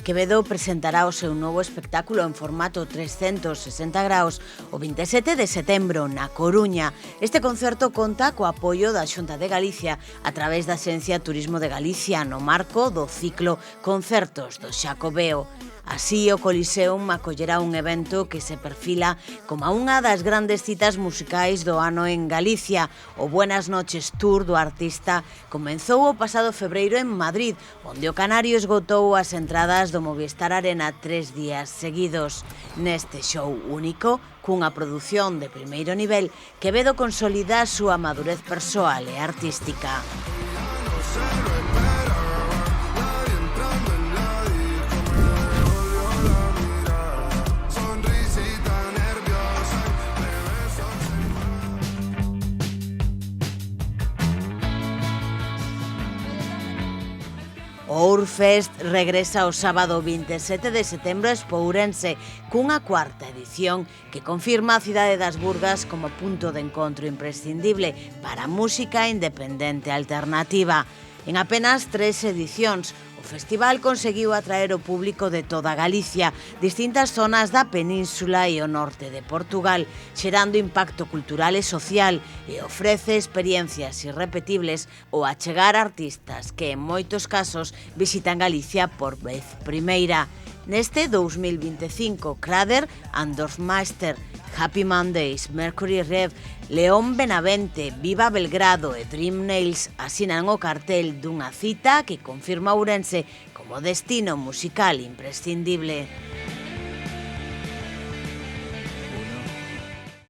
Quevedo presentará o seu novo espectáculo en formato 360 graus o 27 de setembro na Coruña. Este concerto conta co apoio da Xunta de Galicia a través da Axencia Turismo de Galicia no marco do ciclo Concertos do Xacobeo. Así, o Coliseum acollerá un evento que se perfila como unha das grandes citas musicais do ano en Galicia. O Buenas Noches Tour do artista comenzou o pasado febreiro en Madrid, onde o canario esgotou as entradas do Movistar Arena 3 días seguidos. Neste show único, cunha produción de primeiro nivel, Quevedo consolida a súa madurez persoal e artística. O Ourfest regresa o sábado 27 de setembro a Espourense cunha cuarta edición que confirma a cidade das Burgas como punto de encontro imprescindible para a música independente alternativa. En apenas 3 edicións, o festival conseguiu atraer o público de toda Galicia, distintas zonas da península e o norte de Portugal, xerando impacto cultural e social e ofrece experiencias irrepetibles ou achegar artistas que, en moitos casos, visitan Galicia por vez primeira. Neste 2025, Crader, Andorfmeister, Happy Mondays, Mercury Rev, León Benavente, Viva Belgrado e Dream Nails asinan o cartel dunha cita que confirma Ourense como destino musical imprescindible.